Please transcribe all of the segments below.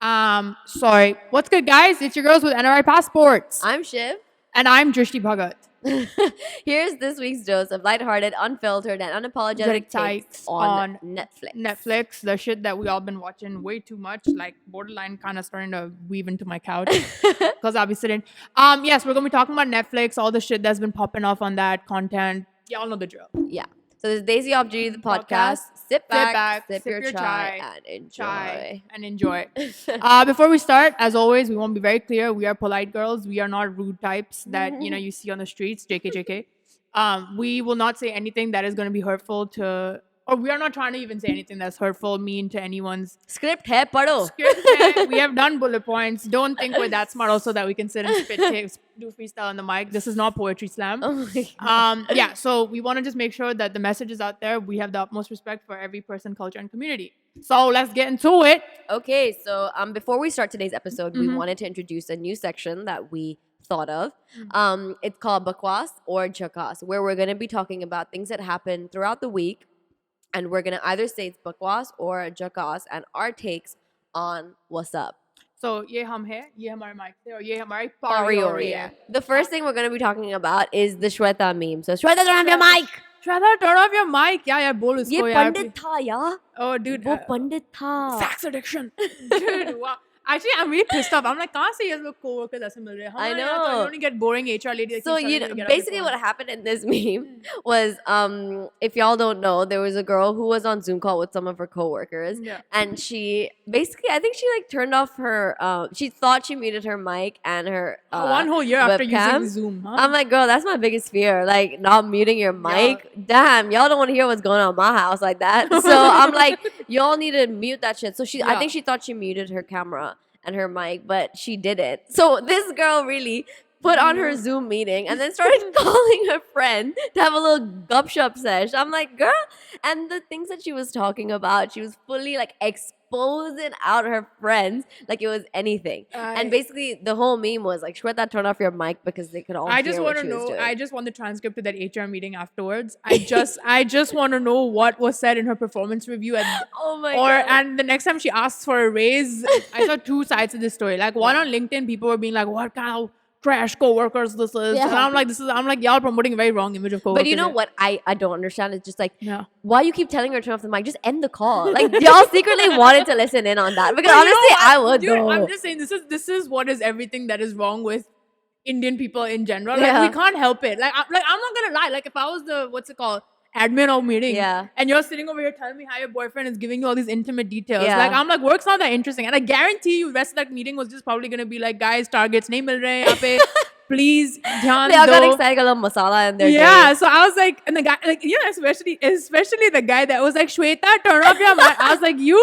Sorry. What's good, guys? It's your girls with NRI Passports. I'm Shiv. And I'm Drishti Bhagat. Here's this week's dose of lighthearted, unfiltered, and unapologetic takes on Netflix. Netflix, the shit that we all been watching way too much, like borderline kind of starting to weave into my couch because I'll be sitting. Yes, we're gonna be talking about Netflix, all the shit that's been popping off on that content. Y'all know the drill. Yeah. So this is Desi Obji, the podcast. Sit back, sip your chai, and enjoy. Before we start, as always, we want to be very clear. We are polite girls. We are not rude types that you see on the streets. JK. We will not say anything that is going to be hurtful to, or we are not trying to even say anything that's hurtful, mean to anyone's. Script hai, padho. We have done bullet points. Don't think we're that smart also that we can sit and spit takes, do freestyle on the mic. This is not poetry slam. Oh my God. So we want to just make sure that the message is out there. We have the utmost respect for every person, culture, and community. So let's get into it. Okay, so before we start today's episode, we wanted to introduce a new section that we thought of. It's called Bakwas or Jakas, where we're going to be talking about things that happen throughout the week. And we're going to either say it's Bakwas or Jakas and our takes on what's up. So, ye hum hai, ye hamare mic se, or ye hamari pariori hai. The first thing we're going to be talking about is the Shweta meme. So, Shweta, turn off your mic! Shweta, turn off your mic. Yeah, bol usko. Ye pandit tha, yeah? Oh, dude. Wo pandit tha. Sex addiction. Dude, wow. Actually, I'm really pissed off. I'm like, kahan se ye log co-workers aise mil rahe? I know. You only get boring HR lady. So basically what happened in this meme was, if y'all don't know, there was a girl who was on Zoom call with some of her coworkers, and she basically, I think she like turned off her, she thought she muted her mic and her 1 whole year after webcam. using Zoom. Huh? I'm like, girl, that's my biggest fear, like not muting your mic. Damn, y'all don't want to hear what's going on in my house like that. So I'm like, y'all need to mute that shit. So I think she thought she muted her camera and her mic, but she didn't. So this girl really put on her Zoom meeting and then started calling her friend to have a little gupshup sesh. I'm like, girl. And the things that she was talking about, she was fully like exposing out her friends like it was anything. And basically the whole meme was like, Shweta, turn off your mic because they could all hear what she was doing. I just want the transcript of that HR meeting afterwards. I just want to know what was said in her performance review. And, oh my God. And the next time she asks for a raise, I saw two sides of this story. Like one on LinkedIn, people were being like, what kind of trash co-workers this is. And I'm like, y'all promoting a very wrong image of co-workers. But you know what I don't understand? It's just like, why you keep telling her to turn off the mic? Just end the call. Like, y'all secretly wanted to listen in on that. Because honestly, I would. Dude, I'm just saying, this is what is everything that is wrong with Indian people in general. Like, we can't help it. Like, I'm not gonna lie. Like, if I was the, what's it called? Admin of meeting, and you're sitting over here telling me how your boyfriend is giving you all these intimate details. Like, I'm like, work's not that interesting. And I guarantee you, the rest of that meeting was just probably gonna be like, guys, targets nahi mil rahe yahan pe. Please, dhyan they all got excited, got a little masala in their day. So I was like, and the guy, like, especially the guy that was like, Shweta, turn off your mic. I was like, you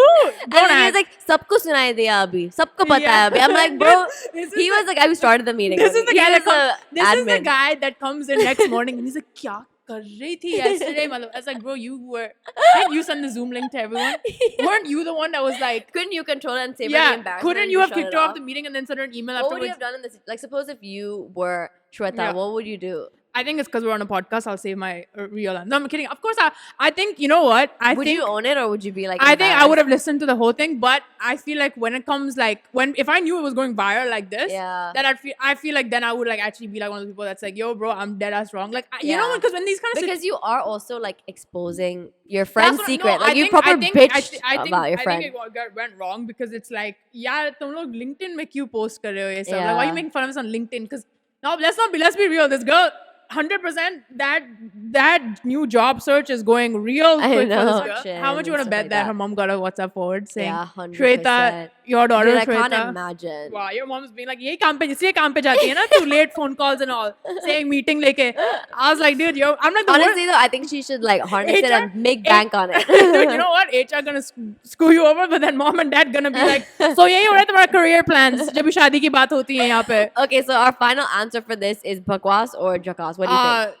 don't and he was like, sabko sunai diya abhi, sabko pata hai abhi. I'm like, bro, he was like, I started the meeting. This is the guy that comes in next morning and he's like, kya kar rahi thi yesterday? I was like, bro, didn't you send the Zoom link to everyone? Weren't you the one that was like, couldn't you control it and save her the embarrassment? Couldn't you have kicked her off the meeting and then sent her an email afterwards? What would you have done in this? Like, suppose if you were Shweta, what would you do? I think it's because we're on a podcast. I'll save my real answer. No, I'm kidding. Of course, I think, you know what? Would you own it or would you be like, I think I would have listened to the whole thing, but I feel like when it comes like, if I knew it was going viral like this, then I feel like then I would like actually be like one of the people that's like, yo, bro, I'm dead ass wrong. Like, you know, because when these kind of because you are also like exposing your friend's secret. Like, you proper bitch about your friend. I think it went wrong because it's like, yeah, tum log LinkedIn mein kyun post kar rahe ho ye sab? Like, why are you making fun of us on LinkedIn? Because no, let's be real. This girl, 100% that new job search is going real quick for this girl. How much you want to bet that her mom got a WhatsApp forward saying, 100%. Shweta, your daughter Shweta. I can't imagine. Wow, your mom's being like, ye kaam pe jaati hai na, too late phone calls and all, saying meeting leke. I was like, dude, I'm like, honestly though, I think she should like harness it and make bank on it. Dude, you know what? HR gonna screw you over, but then mom and dad gonna be like, so yahi ho raha hai tumhara career plans jab bhi shaadi ki baat hoti hai yahan pe. Okay, so our final answer for this is Bakwas or Jakas. What do you think?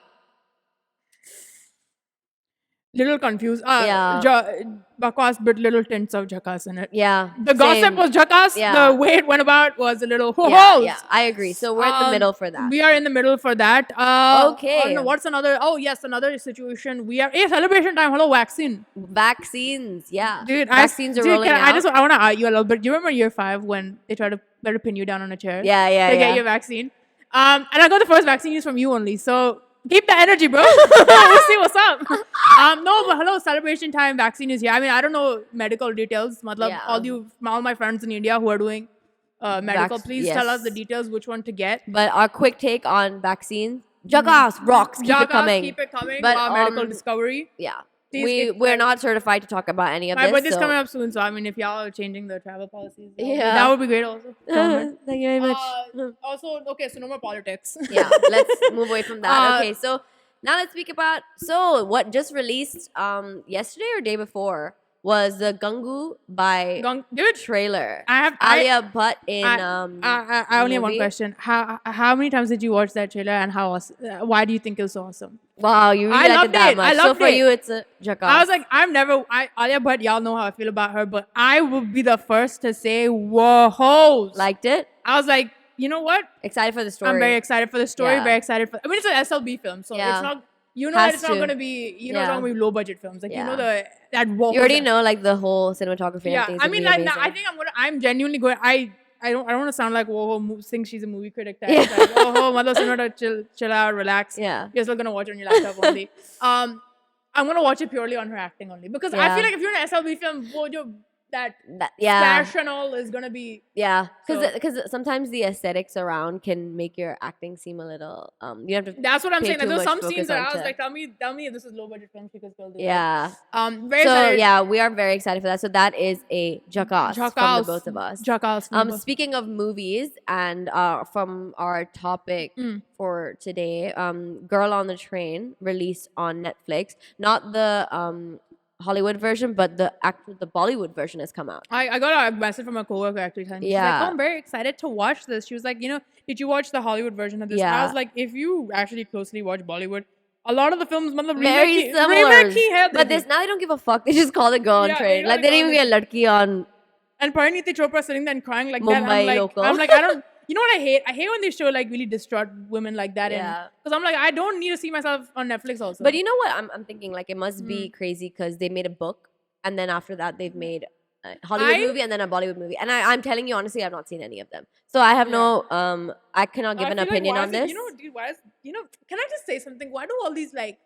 little confused. Bakwas, but little tints of jackass in it. Yeah. The gossip was jackass. Yeah. The way it went about was a little Yeah, I agree. So we're in the middle for that. We are in the middle for that. Okay. What's another? Oh, yes, another situation. We are celebration time. Hello, vaccine. Vaccines, yeah. Dude, vaccines are rolling out. I want to argue a little bit. Do you remember year 5 when they tried to pin you down on a chair? Yeah. To get your vaccine. And I got the first vaccine news from you only. So keep the energy, bro. We'll see what's up. No, but hello, celebration time. Vaccine is here. I mean, I don't know medical details. All my friends in India who are doing medical, please tell us the details, which one to get. But our quick take on vaccines. Jackass rocks. Keep it coming. Keep it coming. But medical discovery. Yeah. We're not certified to talk about any of this. But this coming up soon, so I mean, if y'all are changing the travel policies, that would be great also. Thank you very much. Also, okay, so no more politics. Yeah, let's move away from that. Okay, so now let's speak about what just released yesterday or day before was the Gangu by trailer. Alia Bhatt in I only have one question. How many times did you watch that trailer, and why do you think it was so awesome? Wow, you really liked it that much. So for you, it's a jackass. I was like, Alia Bhatt, y'all know how I feel about her, but I will be the first to say, whoa. Liked it? I was like, you know what? Excited for the story. I'm very excited for the story. Very excited for. I mean, it's an SLB film, so it's not. It's not going to be. It's not going to be low budget films. Like you know that. You already know like the whole cinematography. Yeah, and things I mean, like, I think I'm genuinely going. I don't want to sound like Woho thinks she's a movie critic. Type. Like, Woho, chill out, relax. Yeah, you're still gonna watch it on your laptop only. I'm gonna watch it purely on her acting only because I feel like if you're in an SLB film, that splash and all is gonna be because sometimes the aesthetics around can make your acting seem a little you have to. That's what I'm saying. Like, there's some scenes that I was like, tell me if this is low budget film because they'll do very excited. We are very excited for that. So that is a jackass from the both of us. Jackass. Speaking of movies and from our topic for today, Girl on the Train released on Netflix. Not the Hollywood version, but the Bollywood version has come out. I got a message from a coworker actually telling me, she's like, I'm very excited to watch this. She was like, did you watch the Hollywood version of this? Yeah. I was like, if you actually closely watch Bollywood, a lot of the films very similar. But this now they don't give a fuck. They just call it Girl on Train. Like they didn't even get ladki on. And Parineeti Chopra sitting there and crying like Mumbai that. local. I'm like, I don't. You know what I hate? I hate when they show like really distraught women like that. Yeah. Because I'm like, I don't need to see myself on Netflix also. But you know what? I'm thinking like it must be crazy because they made a book and then after that they've made a Hollywood movie and then a Bollywood movie. And I'm telling you honestly, I've not seen any of them. So I have no I cannot give an opinion on this. Dude, can I just say something? Why do all these like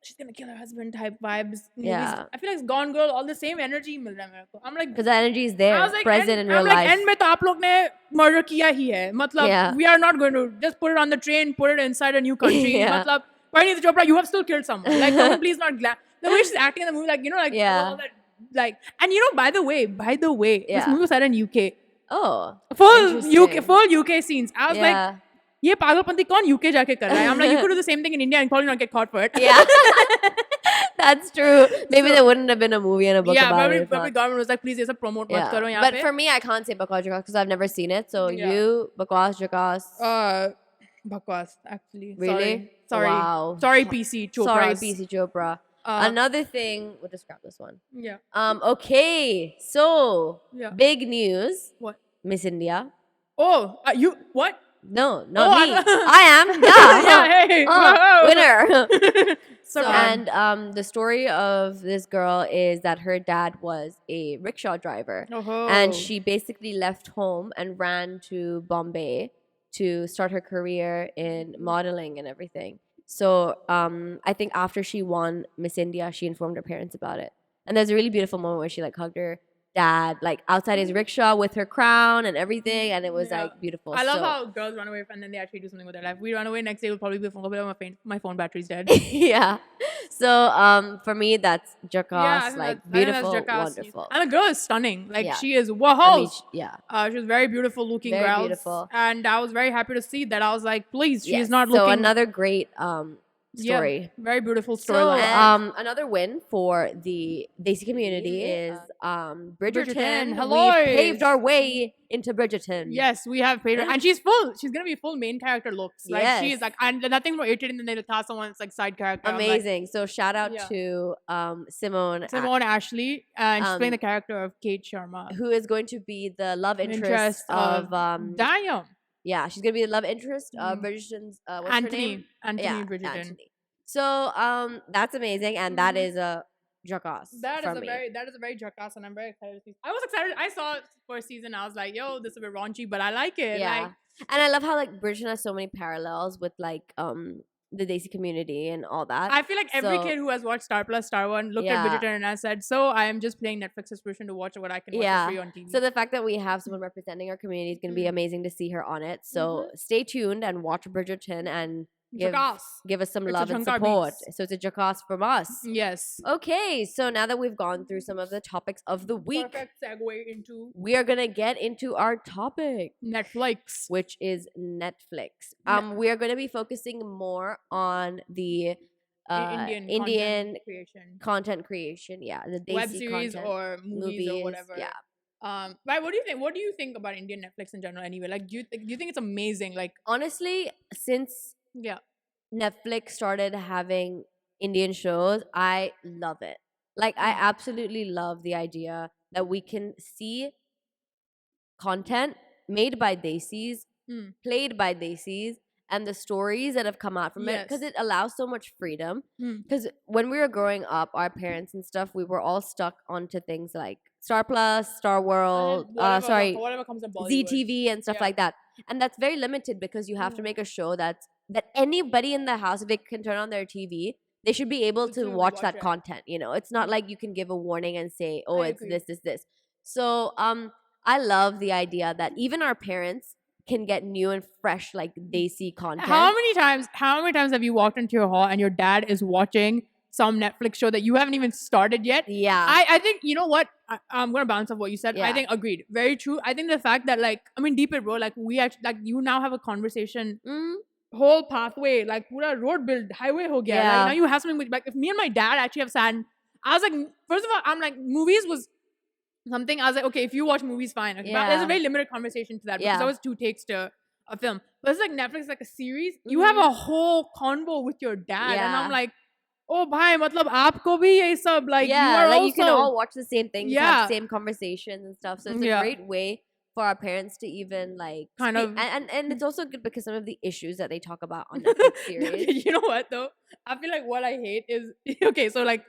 she's gonna kill her husband type vibes movies? Yeah. I feel like it's Gone Girl, all the same energy mil raha hai. I'm like, because the energy is there, like, present in real life. I'm like, end mein to aap log ne murder kiya hi hai. Matlab, we are not going to just put it on the train, put it inside a new country. Matlab, Parineeti Chopra, you have still killed someone. Like, please not the way she's acting in the movie, like, all that, like, and by the way, this movie was set in UK. Oh, full UK scenes. I was like, ये पागलपंती कौन UK जाके कर रहा है? I'm like, you could do the same thing in India and probably not get caught for it. Yeah, that's true. Maybe there wouldn't have been a movie and a book about it. Yeah, probably government was like, please, ये सब promote मत करो यहाँ पे. But for me, I can't say Bakwas Jackass because I've never seen it. So you, Bakwas Jackass. Bakwas, actually. Really? Sorry. Wow. Sorry, PC Chopra. Sorry, PC Chopra. Another thing, we'll just grab this one. Yeah. Okay, so big news. What? Miss India. Oh, you what? No, not me. I am. Yeah. Hey. Winner. And the story of this girl is that her dad was a rickshaw driver. And she basically left home and ran to Bombay to start her career in modeling and everything. So I think after she won Miss India, she informed her parents about it. And there's a really beautiful moment where she like hugged her dad like outside his rickshaw with her crown and everything, and it was like beautiful. I love how girls run away and then they actually do something with their life. We run away, next day we'll probably be my phone battery's dead. Yeah. So for me that's jackass, like beautiful, wonderful. And the girl is stunning. Like she is wow. She was very beautiful looking, very girl. Beautiful. And I was very happy to see that. I was like, please, she's not looking. So another great story. Yeah, very beautiful So, storyline. another win for the Desi community is Bridgerton. Hello. We paved our way into Bridgerton. Yes, we have paid her, and she's full. She's gonna be full main character looks. Like Yes. she's like, and nothing more irritating than they cast someone that's like side character. Amazing. So shout out to Simone Ashley, and she's playing the character of Kate Sharma, who is going to be the love interest of Diane. Yeah, she's gonna be the love interest of Bridgerton's what's her name? Anthony Bridgerton. Anthony. So that's amazing, and that is a jackass. That is a very jackass, and I'm very excited to see. I was excited. I saw it first season. I was like, yo, this is a bit raunchy, but I like it. Yeah. Like, and I love how like Bridgerton has so many parallels with like the Desi community and all that. I feel like every kid who has watched Star Plus, Star One, looked at Bridgerton and I said, so I am just playing Netflix subscription to watch what I can watch for free on TV. So the fact that we have someone representing our community is going to be amazing to see her on it. So stay tuned and watch Bridgerton and give us some love and support. So it's a jackass from us. Yes. Okay, so now that we've gone through some of the topics of the week, perfect segue into we are gonna get into our topic, Netflix, which is Netflix. We are gonna be focusing more on the Indian content creation. Yeah, the Desi web series content, or movies or whatever. Yeah. Right, what do you think? What do you think about Indian Netflix in general? Anyway, like, do you think it's amazing? Like, honestly, since Netflix started having Indian shows, I love it. Like, I absolutely love the idea that we can see content made by Desis, played by Desis, and the stories that have come out from it, because it allows so much freedom. Because when we were growing up, our parents and stuff, we were all stuck onto things like Star Plus, Star World, whatever comes in Bollywood. ZTV and stuff like that. And that's very limited because you have to make a show that anybody in the house, if they can turn on their TV, they should be able to watch that content. You know, it's not like you can give a warning and say, oh, it's this. So I love the idea that even our parents can get new and fresh, like Desi content. How many times have you walked into your hall and your dad is watching some Netflix show that you haven't even started yet? Yeah. I think, you know what? I'm going to bounce off what you said. I think agreed. Very true. I think the fact that, like, I mean, deep it, bro, like, we actually, like, you now have a conversation, whole pathway, like, pura road build, highway ho gaya. Like, now you have something with, like, if me and my dad actually have sat, I was like, first of all, I'm like, movies was something, I was like, okay, if you watch movies, fine. Okay, but there's a very limited conversation to that because there was 2 takes to a film. But it's like Netflix, like a series. You have a whole convo with your dad. And I'm like, oh, bhai, matlab, aapko bhi ye sab, like, you are like also, you can all watch the same things, have the same conversations and stuff. So it's a great way for our parents to even like kind of, and it's also good because some of the issues that they talk about on Netflix series. You know what though? I feel like what I hate is okay. So like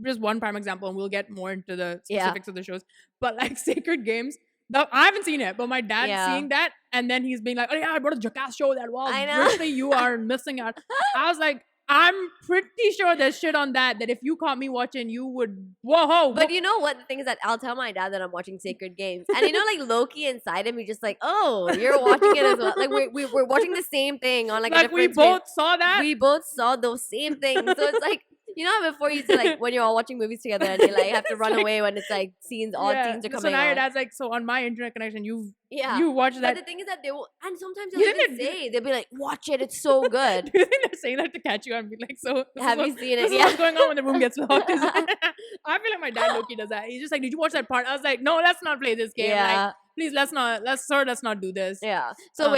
just one prime example, and we'll get more into the specifics of the shows. But like Sacred Games, I haven't seen it, but my dad's seeing that, and then he's being like, "Oh yeah, I brought a jackass show that was. Really, you are missing out." I was like, I'm pretty sure there's shit on that if you caught me watching, you would whoa. But you know what? The thing is that I'll tell my dad that I'm watching Sacred Games, and you know, like low-key inside him, he's just like, "Oh, you're watching it as well." Like we're watching the same thing on like a different we both saw that. We both saw those same things, so it's like. You know how before you used to like when you're all watching movies together and you like have to run away when it's like odd scenes are coming so now on. your dad's like, so on my internet connection, you watch that. But the thing is that they will, and sometimes they'll be like, watch it, it's so good. Do you think they're saying that to catch you and be like, so have you seen it? This is what's going on when the room gets locked. I feel like my dad low-key does that. He's just like, did you watch that part? I was like, no, let's not play this game. Like, please, let's not do this. Yeah. So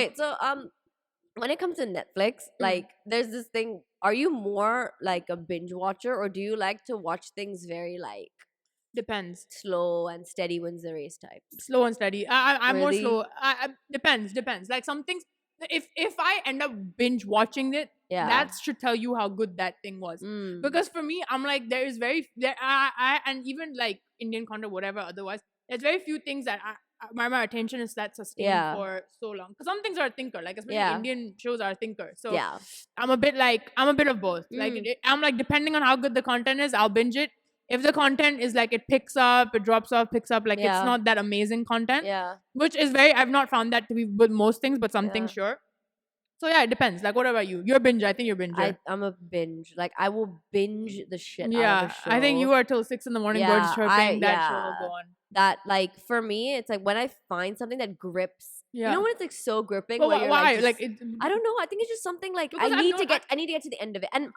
when it comes to Netflix, like there's this thing. Are you more like a binge watcher, or do you like to watch things very like depends, slow and steady wins the race type? Slow and steady. I'm really? More slow. Depends. Like some things, if I end up binge watching it, that should tell you how good that thing was. Because for me, I'm like and even like Indian content, whatever. Otherwise, there's very few things that my attention is that sustained for so long. Because some things are a thinker, like especially Indian shows are a thinker. So I'm a bit of both. Like I'm like, depending on how good the content is, I'll binge it. If the content is like it picks up, it drops off, picks up, like it's not that amazing content. Which is I've not found that to be with most things, but some things sure. So yeah, it depends. Like, what about you? You're a binger. I think you're a binger. I'm a binge. Like, I will binge the shit out of a show. I think you are till 6 a.m. birds chirping. That show will go on. That, like, for me, it's like when I find something that grips. You know when it's like so gripping. But why? Like, I don't know. I think it's just something like I need to get to the end of it. And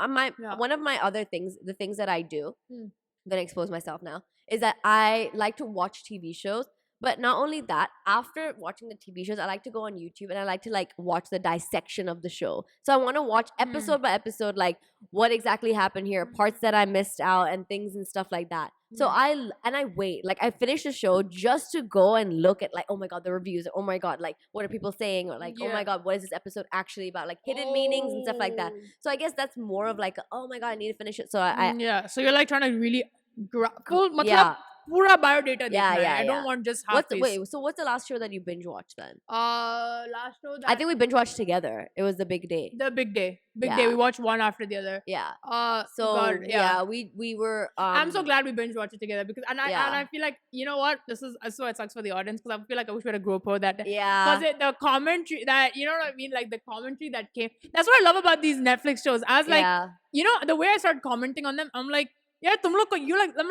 one of my other things, the things that I do, I'm gonna expose myself now, is that I like to watch TV shows. But not only that, after watching the TV shows, I like to go on YouTube and I like to like watch the dissection of the show. So I want to watch episode by episode, like what exactly happened here, parts that I missed out and things and stuff like that. So I wait, like I finish the show just to go and look at like, oh my God, the reviews. Oh my God, like what are people saying? Or like, oh my God, what is this episode actually about? Like hidden meanings and stuff like that. So I guess that's more of like, oh my God, I need to finish it. So so you're like trying to really pura biodata. I don't want just half. So what's the last show that you binge watched then? Last show that I think we binge watched together. It was The Big Day. The Big Day. Day. We watched one after the other. We were. I'm so glad we binge watched it together because I feel like, you know what, this is so it sucks for the audience because I feel like I wish we had a GoPro that day. Because the commentary that, you know what I mean, like the commentary that came. That's what I love about these Netflix shows. I was like, you know, the way I started commenting on them, I'm like, yeah, I'm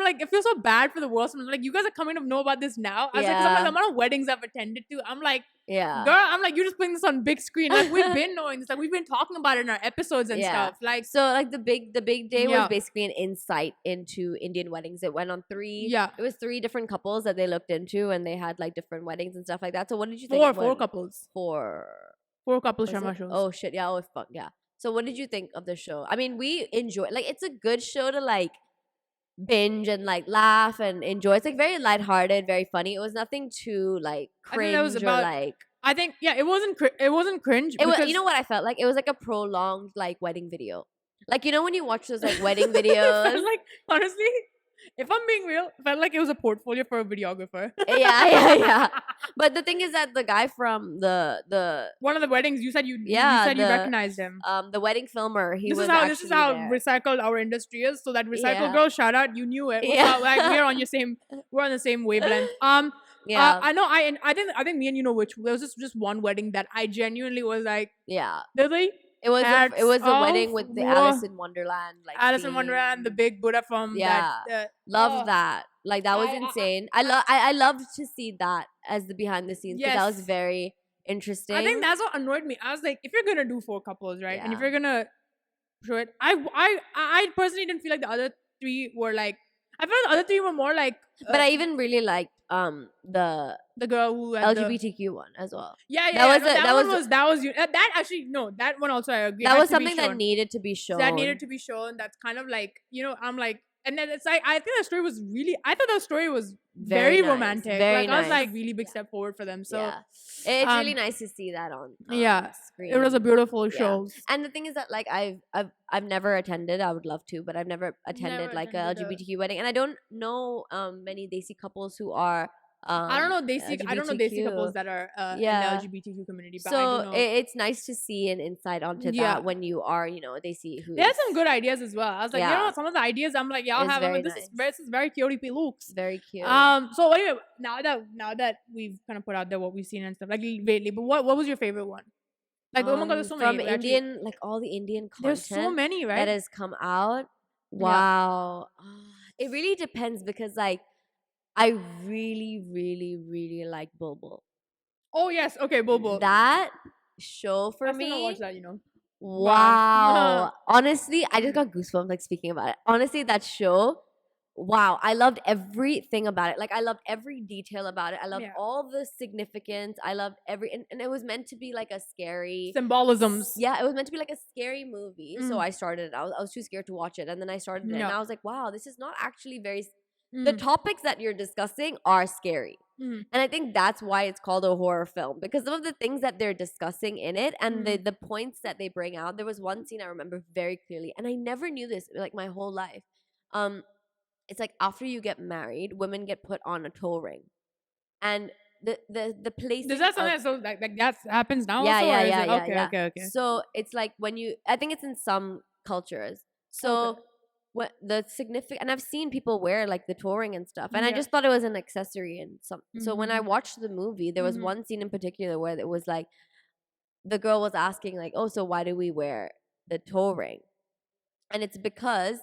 like, it feels so bad for the world. I'm like, you guys are coming to know about this now. I was like, 'cause I'm like, the amount of weddings I've attended to. I'm like, girl, I'm like, you're just putting this on big screen. Like, we've been knowing this. Like, we've been talking about it in our episodes and stuff. Like, so like the big day was basically an insight into Indian weddings. It went on it was 3 different couples that they looked into, and they had like different weddings and stuff like that. So what did you think? Four couples. Four couples Sharma shows. Oh shit, yeah, oh fuck, yeah. So what did you think of the show? I mean, we enjoy, like, it's a good show to like binge and like laugh and enjoy. It's like very lighthearted, very funny. It was nothing too like cringe it wasn't cringe. It was, you know what I felt like? It was like a prolonged like wedding video. Like, you know when you watch those like wedding videos? Like, honestly, if I'm being real, it felt like it was a portfolio for a videographer. Yeah. But the thing is that the guy from the one of the weddings, you said you recognized him. The wedding filmer. This is how recycled our industry is. So that recycled girl, shout out, you knew it. Like, we're on the same wavelength. I know. I think me and you know which. There was just one wedding that I genuinely was like, really. It was a wedding with the Alice in Wonderland, like Alice in Wonderland, the big Buddha from love that. Like, that was insane. I loved to see that as the behind the scenes because that was very interesting. I think that's what annoyed me. I was like, if you're gonna do 4 couples, right, and if you're gonna show it, I personally didn't feel like the other 3 were like. I felt the other 3 were more like. But I even really liked the girl who had LGBTQ one as well. That one also I agree. That was something that needed to be shown. That's kind of like, you know, I'm like, and then it's like, I think the story was really, I thought the story was very nice, romantic. Very nice. I was like, really big step forward for them. So it's really nice to see that on screen. It was a beautiful show. And the thing is that like I've never attended. I would love to, but I've never attended a LGBTQ wedding, and I don't know many Desi couples who are. I don't know Desi couples that are in the LGBTQ community. But so it's nice to see an insight onto that when you are, you know, Desi. They had some good ideas as well. I was like, you know, some of the ideas I'm like, y'all have them. This is very cute looks. Very cute. So anyway, now that we've kind of put out there what we've seen and stuff, like lately, but what was your favorite one? Like, oh my God, there's so many. From Indian, like all the Indian content. There's so many, right? That has come out. Wow. It really depends because like. I really, really, really like Bulbul. Oh yes, okay, Bulbul. That show for me. I watch that, you know. Wow. Honestly, I just got goosebumps like speaking about it. Honestly, that show. Wow, I loved everything about it. Like, I loved every detail about it. I loved all the significance. I loved and it was meant to be like a scary symbolisms. Yeah, it was meant to be like a scary movie. So I started it. I was too scared to watch it, and then I started it, and I was like, wow, this is not actually very. The topics that you're discussing are scary. And I think that's why it's called a horror film, because some of the things that they're discussing in it and the points that they bring out. There was one scene I remember very clearly, and I never knew this like my whole life. It's like after you get married, women get put on a toe ring. And the place. Does that something like that happens now? Yeah. Okay. So it's like when you, I think it's in some cultures. So what the significant, and I've seen people wear like the toe ring and stuff, and I just thought it was an accessory and some. So when I watched the movie, there was one scene in particular where it was like the girl was asking like, oh, so why do we wear the toe ring? And it's because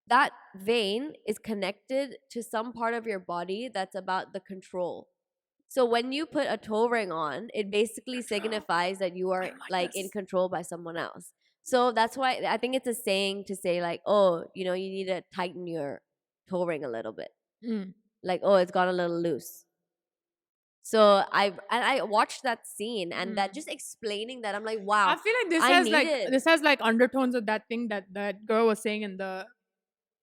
that vein is connected to some part of your body that's about the control. So when you put a toe ring on, it basically signifies that you are like in control by someone else. So that's why I think it's a saying to say like, oh, you know, you need to tighten your toe ring a little bit. Like, oh, it's got a little loose. So I watched that scene and that just explaining that, I'm like, wow. I feel like this has like undertones of that thing that girl was saying in the,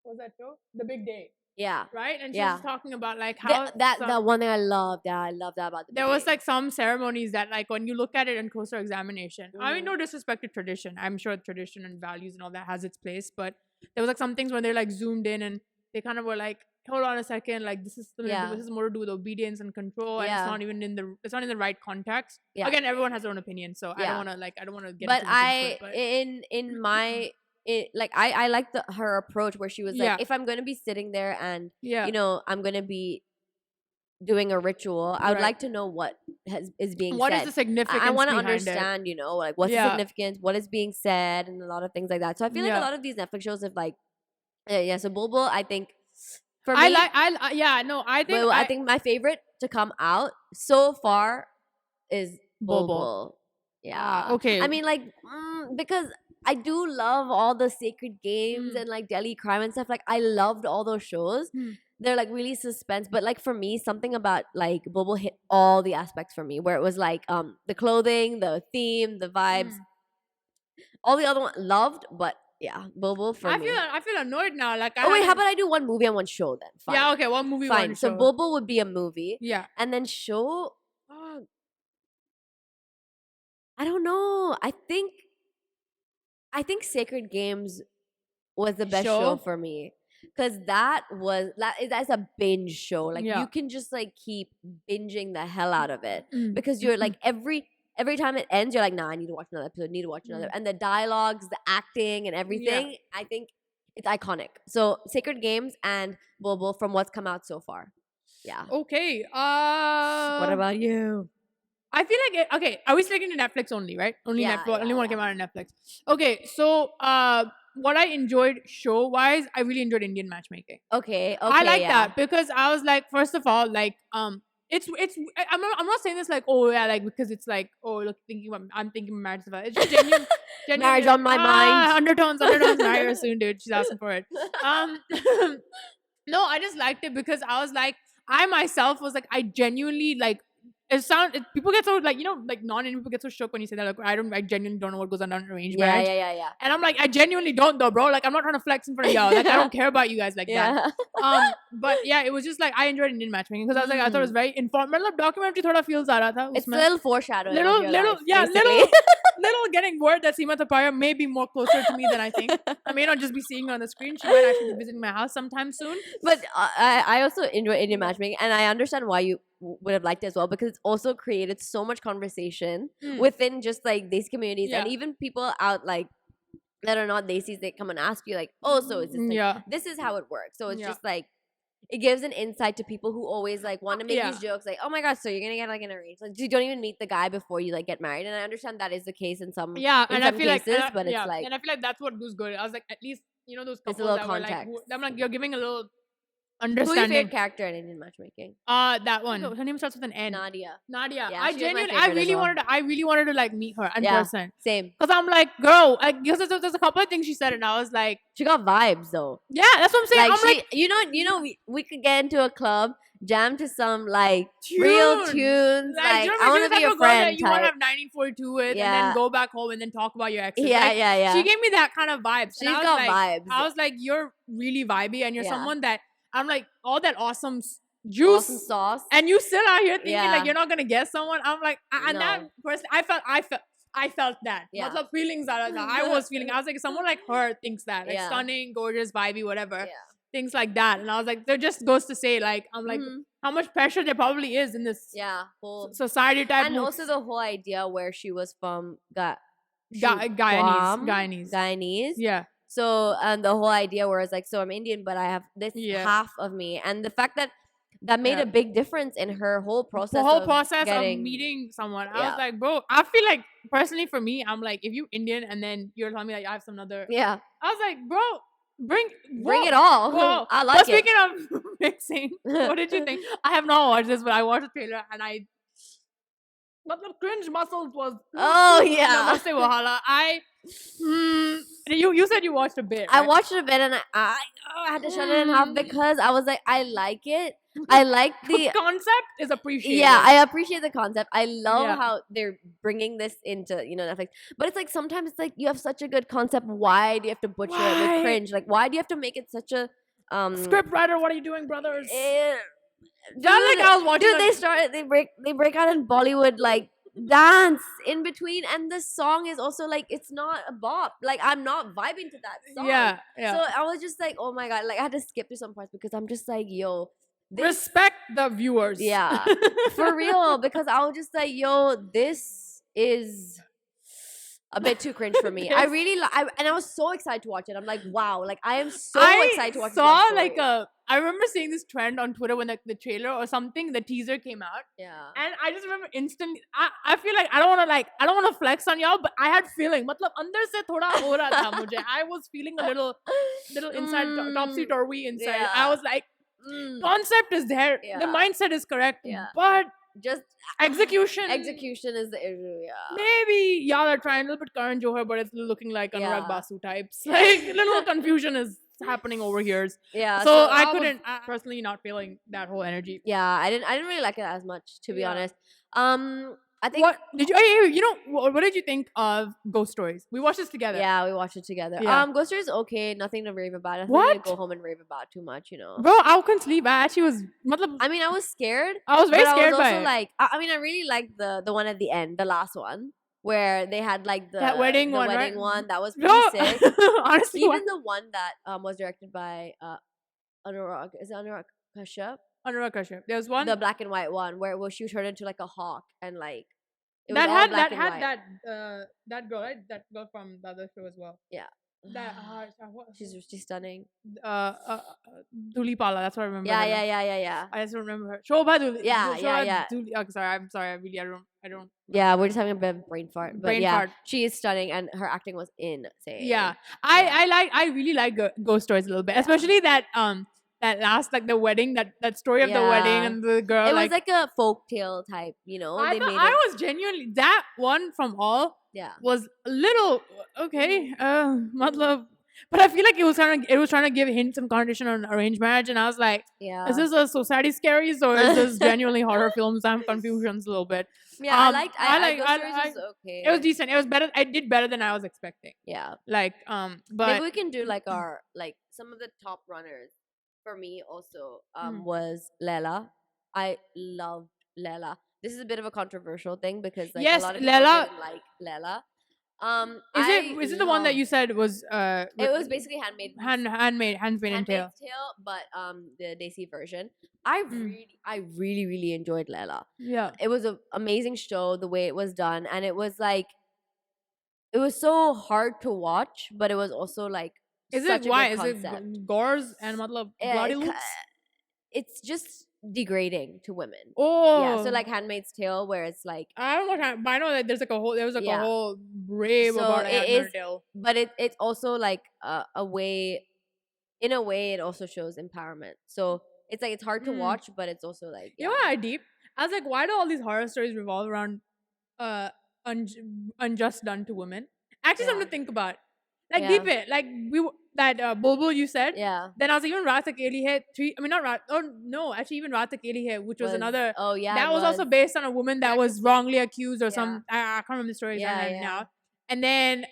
what was that show? The Big Day. Yeah. Right? And she was talking about like how that one thing I love that about the Big there was Day. like some ceremonies that like when you look at it in closer examination, I mean, no disrespect to tradition. I'm sure tradition and values and all that has its place, but there was like some things when they like zoomed in and they kind of were like, hold on a second, like this is more to do with obedience and control, and it's not even in the right context. Again, everyone has their own opinion, so I don't want to get but into in my like I like her approach where she was like, if I'm going to be sitting there and you know, I'm going to be doing a ritual, I would like to know what is being said. What is the significance? I want to understand, you know, like what's the significance, what is being said, and a lot of things like that. So I feel like a lot of these Netflix shows have like, so Bulbul, I think for me, I think my favorite to come out so far is Bulbul. Yeah. Okay. I mean, like, because I do love all the Sacred Games and like Delhi Crime and stuff. Like, I loved all those shows. They're like really suspense, but like for me, something about like Bulbul hit all the aspects for me, where it was like the clothing, the theme, the vibes. All the other one loved, but yeah, Bulbul for me. I feel annoyed now. Like, how about I do one movie and one show then? Fine. Yeah, okay, one movie, fine. One so show. Bulbul would be a movie. Yeah, and then show. I don't know. I think Sacred Games was the best show for me, because that's a binge show. Like you can just like keep binging the hell out of it, because you're like every time it ends, you're like, nah, I need to watch another episode, and the dialogues, the acting, and everything. I think it's iconic. So Sacred Games and Bulbul from what's come out so far. Yeah. Okay. What about you? I feel like okay. Are we sticking to Netflix only, right? Only Netflix. Only one came out on Netflix. Okay, so what I enjoyed show wise, I really enjoyed Indian matchmaking. Okay. I like that because I was like, first of all, like it's I'm not saying this like, oh yeah, like because it's like, oh look, I'm thinking marriage. It's just genuine marriage on my mind. Undertones. Marry her soon, dude. She's asking for it. No, I just liked it because I was like, I myself was like, I genuinely like. People get so like, you know, like non-Indian people get so shook when you say that, like, I genuinely don't know what goes on an arranged marriage. Yeah. And I'm like, I genuinely don't though, bro. Like, I'm not trying to flex in front of y'all. Like, I don't care about you guys like that. But yeah, it was just like, I enjoyed Indian matchmaking because I was like, I thought it was very informative. Like, documentary thoda feels aa raha tha. It's a little foreshadowing. Little getting word that Seema Tapaya may be more closer to me than I think. I may not just be seeing her on the screen. She might actually be visiting my house sometime soon. But I also enjoy Indian matchmaking, and I understand why you would have liked it as well, because it's also created so much conversation within just like these communities, and even people out like that are not Desis, they come and ask you like, oh, so is this like, this is how it works. So it's just like, it gives an insight to people who always like want to make these jokes like, oh my gosh, so you're gonna get like an arranged, like you don't even meet the guy before you like get married. And I understand that is the case in some cases, but it's like, and I feel like that's what was good. I was like, at least, you know, those couples it's a little that context. were like, I'm like, you're giving a little understanding. Who's your favorite character in Indian matchmaking? That one. Her name starts with an N. Nadia. Yeah, I really wanted to like meet her in person. Same. Because I'm like, girl, like, because there's a couple of things she said, and I was like, she got vibes though. Yeah, that's what I'm saying. Like, you know, we could get into a club, jam to some like real tunes. Like, I want to be a friend. You want to have 1942 with, and then go back home and then talk about your exes. Yeah. She gave me that kind of vibe. She's got vibes. I was like, you're really vibey, and you're someone that I'm like, all that awesome juice, awesome sauce, and you still out here thinking like you're not gonna get someone. I'm like, and that person, I felt that. What's the feelings that I was feeling? I was like, someone like her thinks that, like stunning, gorgeous, vibey, whatever, things like that. And I was like, there just goes to say, like, I'm like, how much pressure there probably is in this whole society type, and also the whole idea where she was from Guyanese. Yeah. So, and the whole idea where it's like, so I'm Indian, but I have this half of me. And the fact that that made a big difference in her whole process. The whole process of meeting someone. I was like, bro, I feel like personally for me, I'm like, if you Indian and then you're telling me that I have some other. Yeah. I was like, bro, bring it all. Whoa. I like it. Speaking of mixing, what did you think? I have not watched this, but I watched the trailer and but the cringe muscles was. Oh yeah. You said you watched a bit. Right? I watched a bit and I had to shut it in half because I was like, I like it. I like the concept is appreciated. Yeah, I appreciate the concept. I love how they're bringing this into Netflix. But it's like sometimes it's like you have such a good concept. Why do you have to butcher it with cringe? Like why do you have to make it such a script writer? What are you doing, brothers? Dude, I was watching. They break out in Bollywood like dance in between, and the song is also like it's not a bop. Like I'm not vibing to that song. Yeah. So I was just like, oh my god, like I had to skip to some parts because I'm just like, yo, respect the viewers. Yeah, for real. Because I was just like, yo, this is a bit too cringe for me. I really and I was so excited to watch it. I'm like, wow, like I am so excited to watch it. I remember seeing this trend on Twitter when the trailer or something, the teaser came out. Yeah. And I just remember instantly. I feel like I don't want to flex on y'all, but I had feeling. Matlab andar se thoda ho raha tha mujhe. I was feeling a little inside topsy turvy inside. Yeah. I was like, concept is there. Yeah. The mindset is correct. Yeah. But just execution is the issue. Yeah. Maybe y'all are trying a little bit Karan Johar, but it's looking like Anurag Basu types. Like a little confusion is happening over here. Yeah. So I personally not feeling that whole energy. Yeah, I didn't really like it as much, to be honest. I think what did you think of Ghost Stories? We watched this together. Yeah, we watched it together. Yeah. Ghost Stories okay, nothing to rave about. I think what? I go home and rave about too much, Bro, I couldn't sleep. I actually was. I mean, I was scared. I was very scared by it. Like, I mean, I really liked the one at the end, the last one, where they had like the wedding one. That was pretty sick. Honestly, even the one that was directed by Anurag. Is it Anurag Kashyap? Anurag Kashyap. There's one, the black and white one, where she turned into like a hawk and like. That girl, right? That girl from the other show as well. Yeah. She's stunning. Duli Pala, that's what I remember. Yeah. I just remember her. Shobha Duli. Yeah. Duli. Oh, sorry, I'm sorry. I don't. Yeah, we're just having a bit of brain fart. But fart. She is stunning, and her acting was insane. Yeah, I really like Ghost Stories a little bit, especially that that last, like the wedding, that story of the wedding and the girl. It was like a folktale type, I was genuinely, that one from all was a little okay. Matlab, but I feel like it was trying to give hints and connotation on arranged marriage, and I was like, is this a society scaries or is this genuinely horror films? I'm confused a little bit. Yeah, I liked it. Okay. It was decent. It was better. I did better than I was expecting. Yeah. Like but maybe we can do like our some of the top runners. For me also was Lela. I loved Lela. This is a bit of a controversial thing because a lot of people didn't like Lela. Is it the one that you said was it was basically Handmaid's Tale, but the Desi version. I really enjoyed Lela. Yeah. It was an amazing show the way it was done, and it was like it was so hard to watch, but it was also like is it gores and bloody loops? It's just degrading to women. Oh, yeah. So like Handmaid's Tale, where it's like I don't know, but I know that there was a whole rave about Handmaid's Tale. But it's also like a way. In a way, it also shows empowerment. So it's like it's hard to watch, but it's also like you know what I deep. I was like, why do all these horror stories revolve around unjust done to women? Actually, something to think about. Like deep it, like that Bulbul you said. Yeah. Then I was like, even Raat Akeli Hai 3. I mean, not Raat. Oh no, actually, even Raat Akeli Hai, which was another. Oh yeah. That was also based on a woman that was wrongly accused or some. I can't remember the story now. And then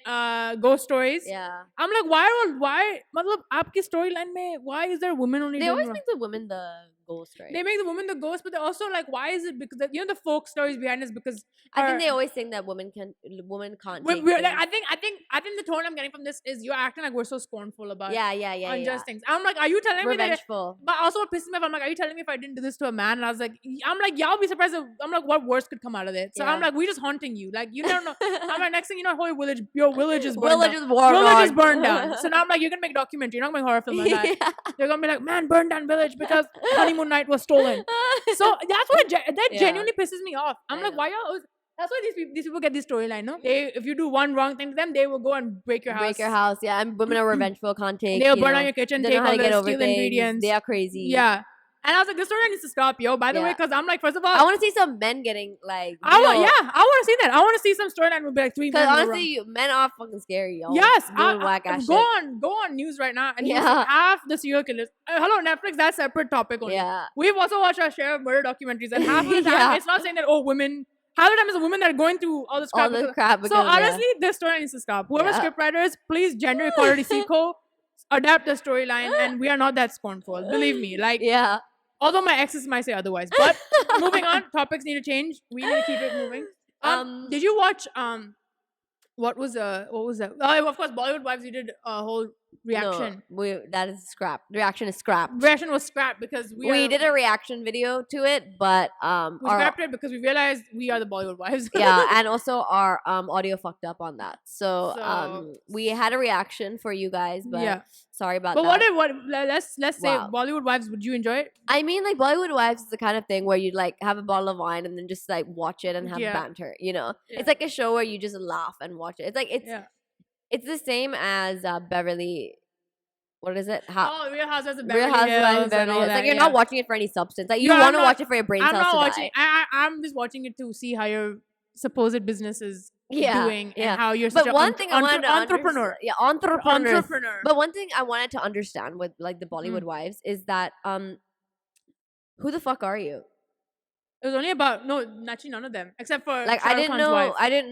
Ghost Stories. Yeah. I'm like, why? Matlab, aapki storyline mein, why is there a woman only? They always make the women the ghost, right? They make the woman the ghost, but they also like, why is it? Because the folk stories behind is because I think they always think that women can't. Take I think the tone I'm getting from this is you're acting like we're so scornful about unjust things. I'm like, are you telling me that? But also what pisses me off, I'm like, are you telling me if I didn't do this to a man? And I was like, y'all be surprised. I'm like, what worse could come out of it? So I'm like, we just haunting you. Like you never know. I'm like, next thing you know, your village is burned down. Village is burned down. So now I'm like, you're gonna make a documentary. You're not gonna make a horror film like that. They're gonna be like, man, burned down village because honeymoon honeymoon night was stolen. So that's what that genuinely pisses me off. I'm like, why y'all? That's why these people get this storyline, no? If you do one wrong thing to them, they will go and break your house. Break your house, yeah. And women are revengeful, can't take. They'll burn down your kitchen, take all the steal ingredients. They are crazy. Yeah. And I was like, this story needs to stop, yo. By the way, because I'm like, first of all, I want to see some men getting like. I want to see that. I want to see some storyline with like 3 men. Because honestly, men are fucking scary, yo. Yes, go on news right now, and half the serial killers. Hello, Netflix. That's a separate topic only. Yeah, we've also watched our share of murder documentaries, and half of the time it's not saying that women. Half the time it's the women that are going through all this crap. So honestly, this story needs to stop. Whoever scriptwriters, please, gender equality, CECO, adapt the storyline, and we are not that scornful. Believe me, like although my exes might say otherwise. But moving on, topics need to change. We need to keep it moving. Did you watch what was that? Of course, Bollywood Wives. You did a whole reaction. No, that is scrapped. Reaction is scrapped. Reaction was scrapped because we did a reaction video to it, but we scrapped it because we realized we are the Bollywood Wives. Yeah, and also our audio fucked up on that. So we had a reaction for you guys, but sorry about that. But let's say Bollywood Wives. Would you enjoy it? I mean, like Bollywood Wives is the kind of thing where you like have a bottle of wine and then just like watch it and have banter. You know, it's like a show where you just laugh and watch it. It's like it's the same as Beverly. What is it? Real Housewives of Beverly Hills. Like you're not watching it for any substance. Like you want to watch it for your brain cells to die. I'm not watching. I'm just watching it to see how your supposed business is doing and how you're such an entrepreneur. Entrepreneur. But one thing I wanted to understand with like the Bollywood Wives is that who the fuck are you? It was only about none of them except for like I didn't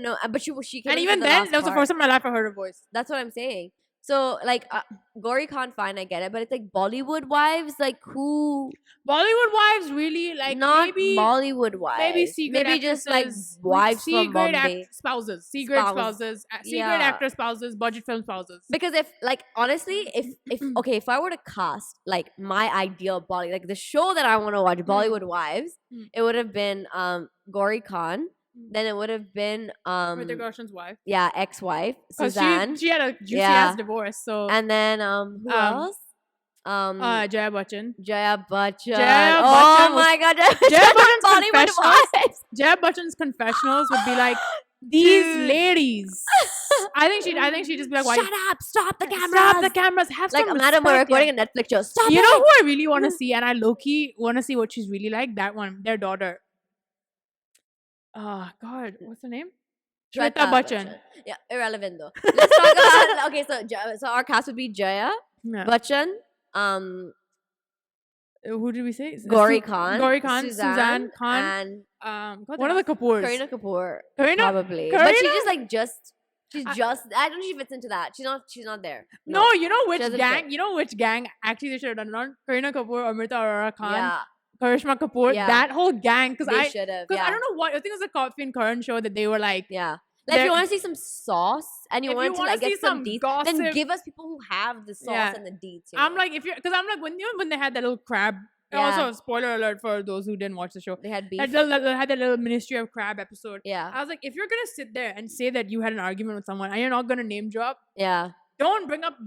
know, but she came. And even then, that was the first time in my life I heard her voice. That's what I'm saying. So like Gauri Khan, fine, I get it, but it's like Bollywood Wives, like who? Bollywood Wives, really, like not maybe Bollywood Wives, maybe just like wives from Bombay, spouses, C-grade spouses, C-grade actor spouses, budget film spouses. Because if like honestly, if I were to cast like my ideal Bollywood, like the show that I want to watch, Bollywood Wives, it would have been Gauri Khan. Then it would have been Hrithik Roshan's wife. Yeah, ex-wife Suzanne. She had a juicy ass divorce. So and then who else? Jaya Bachchan. Oh my god, Jaya Bachchan's confessionals would be like these ladies. I think she'd just be like, shut up, stop the cameras. Have like some madam, we're recording a Netflix show. Stop you know who I really want to see, and I low-key want to see what she's really like? That one, their daughter. Oh God, what's her name? Shweta Bachchan. Yeah, irrelevant though. Let's talk about so our cast would be Jaya Bachchan. Who did we say? Gauri Khan, Suzanne Khan, and one of the Kapoors. Kareena Kapoor, probably. But she just. I don't know if she fits into that. She's not there. No, you know which gang? You know which gang? Actually, they should have done it on Kareena Kapoor, Amrita Arora Khan. Karishma Kapoor, that whole gang, because I don't know what I think it was a Coffee and Karan show that they were like, like if you want to see some sauce and you want to like get some deets, then give us people who have the sauce and the deets. I'm like, when they had that little crab. Also, spoiler alert for those who didn't watch the show. They had beef. Had that little Ministry of Crab episode. Yeah, I was like, if you're gonna sit there and say that you had an argument with someone and you're not gonna name drop, don't bring up.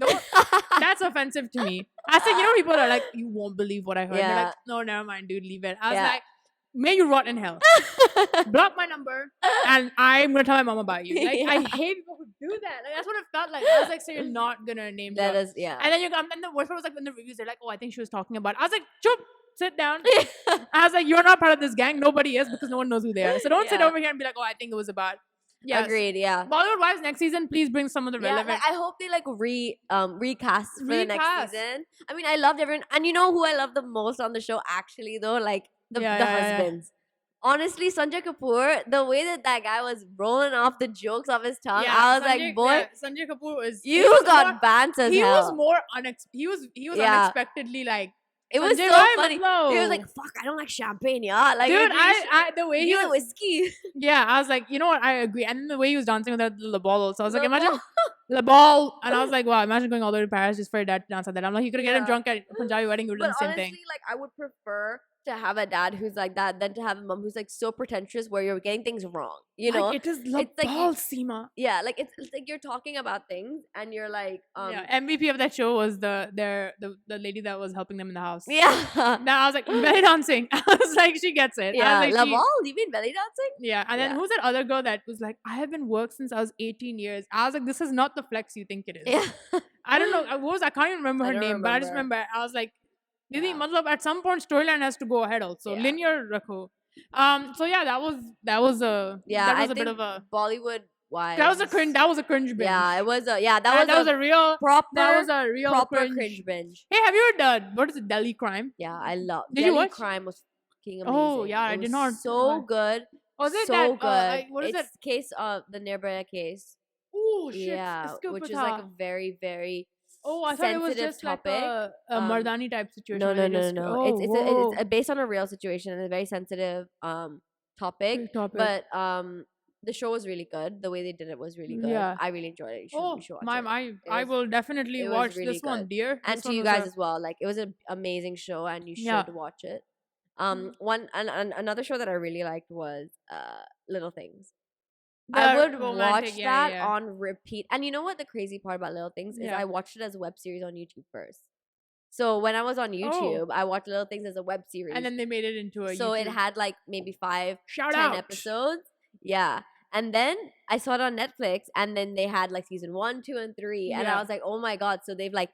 That's offensive to me. I said, people are like, you won't believe what I heard. They're like, no, never mind, dude, leave it. I was like, may you rot in hell. Block my number, and I'm gonna tell my mom about you. Like, I hate people who do that. Like, that's what it felt like. I was like, so you're not gonna name drop. And then and the worst part was like when the reviews, they're like, oh, I think she was talking about. I was like, chup. Sit down. I was like, you're not part of this gang. Nobody is, because no one knows who they are. So don't sit over here and be like, oh, I think it was about. Yes. Agreed. Yeah. Bollywood Wives next season, please bring some of the relevant. Like, I hope they like recast for the next season. I mean, I loved everyone, and you know who I love the most on the show actually though, like the husbands. Honestly, Sanjay Kapoor, the way that guy was rolling off the jokes off his tongue, I was like, boy, Sanjay Kapoor was. You got banned as hell. He was more he was unexpectedly like. It was so funny. He was like, "Fuck, I don't like champagne, yeah." Like, dude, the way he was whiskey. Yeah, I was like, you know what? I agree. And then the way he was dancing with the ball, so I was like, imagine the ball. And I was like, wow, imagine going all the way to Paris just for your dad to dance at that. I'm like, you could get him drunk at a Punjabi wedding. You would do the same thing. Like, I would prefer to have a dad who's like that than to have a mom who's like so pretentious where you're getting things wrong. You know, it is the it's like ball, Seema. Yeah, like it's like you're talking about things and you're like, MVP of that show was the lady that was helping them in the house. Yeah. Now I was like belly dancing. I was like, she gets it. Yeah, like, Laval, you mean belly dancing? Yeah, and then who's that other girl that was like, I have been worked since I was 18 years. I was like, this is not the flex you think it is. Yeah. I don't know. I can't even remember her name, but I just remember I was like, Didi, matlab, at some point storyline has to go ahead also. Linear rakho. So yeah, that was a bit of a Bollywood Wives. That was a cringe binge. Yeah, it was that was a real proper cringe binge. Hey, have you heard what is it, Delhi Crime? Yeah, I love Did you watch? Crime was fucking amazing. Oh yeah, I did not. So good. Was it so that, good? What is it's it? Case of the Nirbhaya case. Oh shit! Yeah, which is like a very, very I thought it was just topic. Like a Mardani type situation. No. It's based on a real situation and a very sensitive topic. But the show was really good. The way they did it was really good. Yeah. I really enjoyed it. You should watch it. I will definitely watch really this one, dear. And to you guys as well. Like, it was an amazing show and you should watch it. Another show that I really liked was Little Things. I would watch that on repeat. And you know what the crazy part about Little Things is? I watched it as a web series on YouTube first. So when I was on YouTube, I watched Little Things as a web series. And then they made it into a So YouTube. It had like maybe 10 out. episodes. Yeah. And then I saw it on Netflix and then they had like season 1, 2, and 3. And I was like, oh my God. So they've like,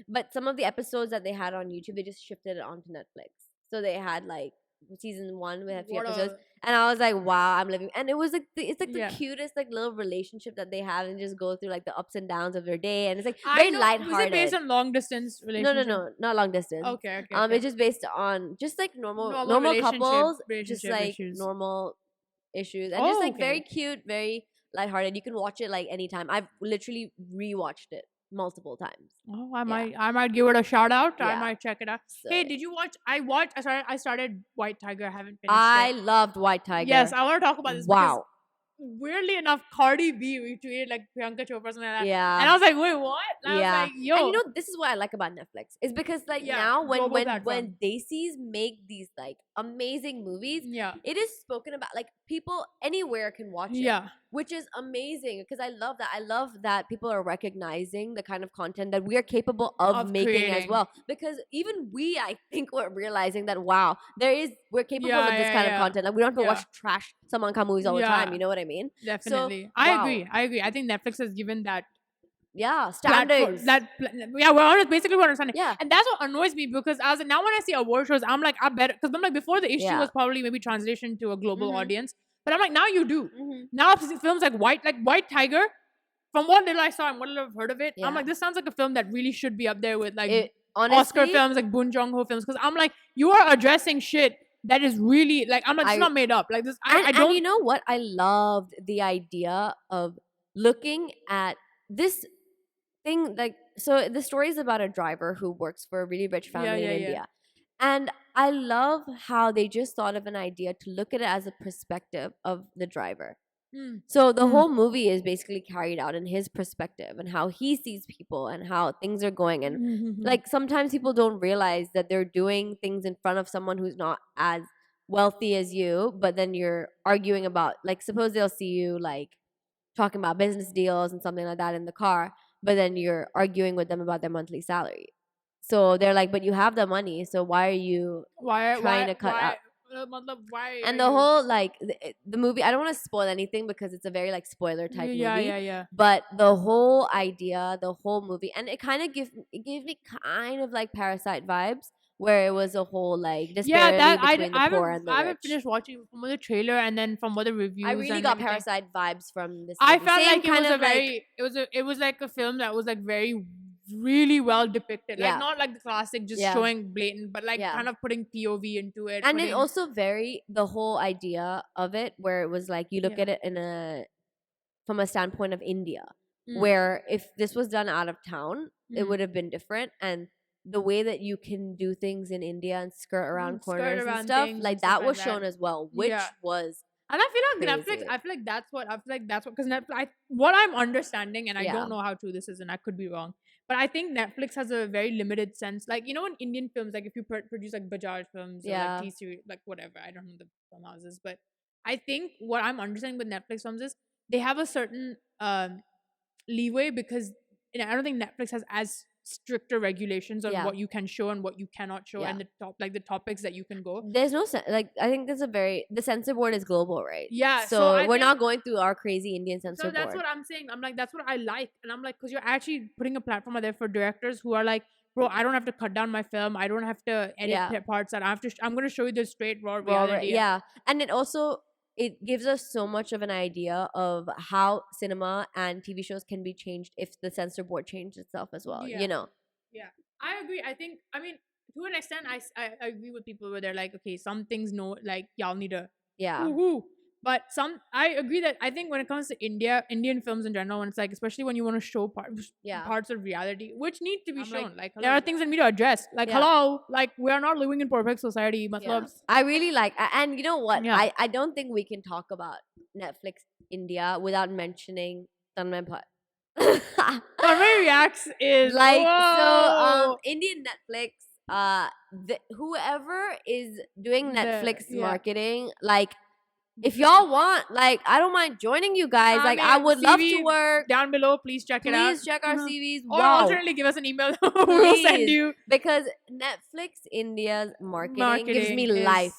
but some of the episodes that they had on YouTube, they just shifted it onto Netflix. So they had like season 1, we had 3 episodes. And I was like, wow, I'm living. And it was like, it's like the cutest like little relationship that they have and just go through like the ups and downs of their day. And it's like very lighthearted. Was it based on long distance relationship? No, not long distance. Okay. It's just based on just like normal couples, just like normal issues. And just like very cute, very lighthearted. You can watch it like anytime. I've literally rewatched it multiple times. Oh, I might give it a shout out. I might check it out. So, hey, did you watch? I started White Tiger. I haven't finished. I loved White Tiger. Yes, I want to talk about this. Wow. Weirdly enough, Cardi B retweeted like Priyanka Chopra or something like that. Yeah. And I was like, wait, what? And I was like, yo. And you know, this is what I like about Netflix. It's because like now when Desis make these like amazing movies, it is spoken about. Like people anywhere can watch it. Yeah. Which is amazing because I love that. I love that people are recognizing the kind of content that we are capable of making creating. As well. Because even we, I think, we're realizing that we're capable of this kind of content. Like we don't have to watch trash Samanka movies all the time. You know what I mean? Definitely. So, I agree. I think Netflix has given that. Yeah, standards. We're basically understanding. Yeah, and that's what annoys me because now when I see award shows, I'm like, I bet because I'm like before the issue was probably maybe translation to a global audience. But I'm like, now you do. Mm-hmm. Now films like White Tiger, from what little I saw and what little I've heard of it, I'm like, this sounds like a film that really should be up there with like honestly, Oscar films, like Bong Joon-ho films. Because I'm like, you are addressing shit that is really like, I'm like, it's not made up. Like this, I don't. And you know what? I loved the idea of looking at this thing. Like, so the story is about a driver who works for a really rich family in India. And I love how they just thought of an idea to look at it as a perspective of the driver. So the whole movie is basically carried out in his perspective and how he sees people and how things are going. And like sometimes people don't realize that they're doing things in front of someone who's not as wealthy as you, but then you're arguing about, like, suppose they'll see you like talking about business deals and something like that in the car, but then you're arguing with them about their monthly salary. So they're like, but you have the money, so why are you trying to cut out? And the whole, like, the movie, I don't want to spoil anything because it's a very, like, spoiler type movie. Yeah. But the whole idea, the whole movie, and it kind of gave me kind of, like, Parasite vibes, where it was a whole, like, disparity between the poor and the rich. I haven't finished watching from the trailer and then from other reviews. I really got Parasite vibes from this movie. I felt like it was like a film that was, like, really well depicted, like not like the classic just showing blatant, but like kind of putting POV into it, and it also the whole idea of it where it was like you look at it from a standpoint of India, where if this was done out of town, it would have been different, and the way that you can do things in India and skirt around corners and stuff, like that was shown as well, which was. And I feel like crazy. I feel like that's what because Netflix, what I'm understanding, and I don't know how true this is, and I could be wrong, But I think Netflix has a very limited sense. Like, you know, in Indian films, like if you produce like Bajaj films or like T-Series, like whatever, I don't know the film houses, but I think what I'm understanding with Netflix films is they have a certain leeway because I don't think Netflix has as stricter regulations on what you can show and what you cannot show and the topics that you can go. There's no I think there's the censor board is global, right? Yeah. So we're not going through our crazy Indian censor board. So that's what I'm saying. I'm like, that's what I like. And I'm like, because you're actually putting a platform out there for directors who are like, bro, I don't have to cut down my film. I don't have to edit parts that I have to. I'm going to show you the straight raw reality. Yeah. And it gives us so much of an idea of how cinema and TV shows can be changed if the censor board changed itself as well, you know? Yeah, I agree. I mean, to an extent, I agree with people where they're like, okay, some things, like, y'all need to, woo-hoo. But I agree that I think when it comes to Indian films in general, when it's like, especially when you want to show parts of reality, which need to be shown. Like there are things that need to address. Like, hello, like we are not living in perfect society. I really like, and you know what? I don't think we can talk about Netflix India without mentioning Tanmay Bhatt. Tanmay Reacts is like, so Indian Netflix, whoever is doing Netflix marketing, like, if y'all want, like, I don't mind joining you guys. Like, I would love to work. Down below, please check it out. Please check our CVs. Or alternately give us an email. We'll send you. Because Netflix India's marketing gives me life.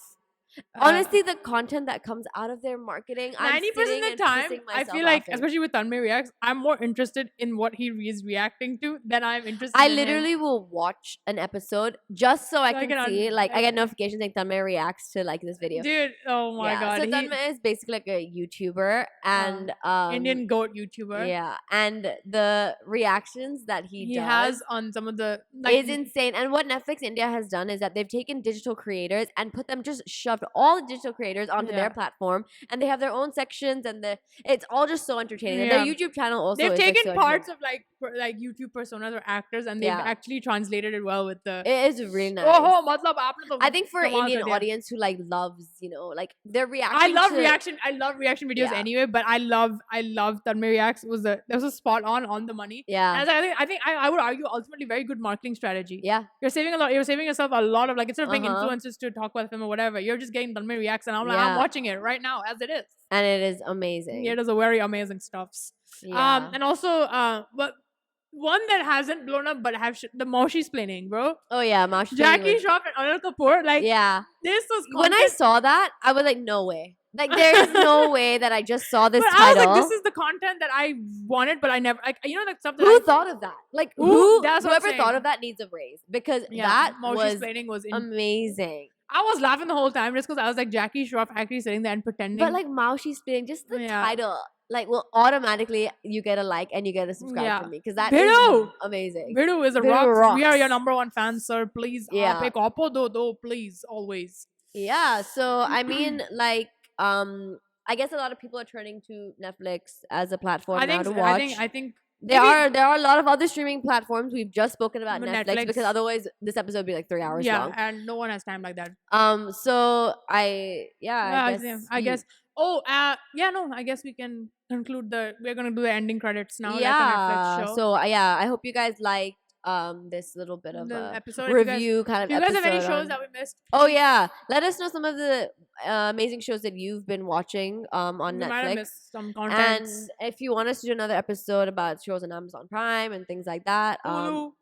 Honestly, the content that comes out of their marketing, 90% of the time, I feel like, especially with Tanmay Reacts, I'm more interested in what he is reacting to than I'm interested I literally will watch an episode just so I can see, like, I get notifications like Tanmay reacts to, like, this video. Dude, oh my God. So Tanmay is basically like a YouTuber and Indian GOAT YouTuber. Yeah, and the reactions that he has on some of the... is insane. And what Netflix India has done is that they've taken digital creators and put them, just shoved all the digital creators onto their platform, and they have their own sections, and it's all just so entertaining. And their YouTube channel also they've taken parts of like YouTube personas or actors, and they've actually translated it well with the... It is really nice. I think for an Indian audience who like loves, you know, like their reaction. I love reaction videos anyway, but I love Tanmay Reacts that was a spot on the money. Yeah. And I think I would argue ultimately very good marketing strategy. Yeah. You're saving yourself a lot of, like, instead of paying influencers to talk about the film or whatever, you're just getting Tanmay Reacts, and I'm like, I'm watching it right now as it is. And it is amazing. Yeah, it is a very amazing stuffs. Yeah. And also, but one that hasn't blown up but the Maushi's planning, bro. Oh yeah, Maushi's Jackie Shroff and Anil Kapoor, like, this was content. When I saw that, I was like, no way. Like, there's no way that I just saw this title. I was like, this is the content that I wanted, but I never, like, you know, like, stuff that who thought of that? Like, whoever thought of that needs a raise, because that was amazing. I was laughing the whole time just because I was like, Jackie Shroff actually sitting there and pretending. But like, Maushi's planning, just the title, like, will automatically you get a like and you get a subscribe from me, because that is amazing. Bidu is a rock. We are your number one fans, sir. Please, pick Oppo though, please, always. Yeah. So I mean, like, I guess a lot of people are turning to Netflix as a platform now to watch. I think there are a lot of other streaming platforms. We've just spoken about Netflix because otherwise this episode would be like 3 hours long. Yeah, and no one has time like that. So I guess. I guess we can conclude we're gonna do the ending credits now. Yeah. Like a Netflix show. So I hope you guys liked this little bit of a episode review kind of episode. If you guys have any shows that we missed, let us know some of the amazing shows that you've been watching on Netflix. Might have missed some content. And if you want us to do another episode about shows on Amazon Prime and things like that,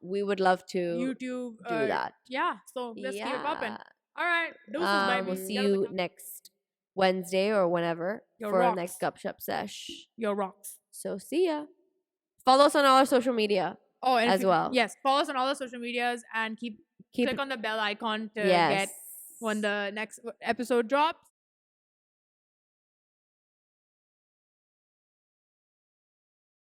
we would love to YouTube do that. Yeah, so let's keep it popping. All right, deuces, baby. We'll see you next Wednesday or whenever for our next Gupshup sesh. Your rocks. So see ya. Follow us on all our social media. Oh, and well. Yes, follow us on all the social medias and click on the bell icon to get when the next episode drops.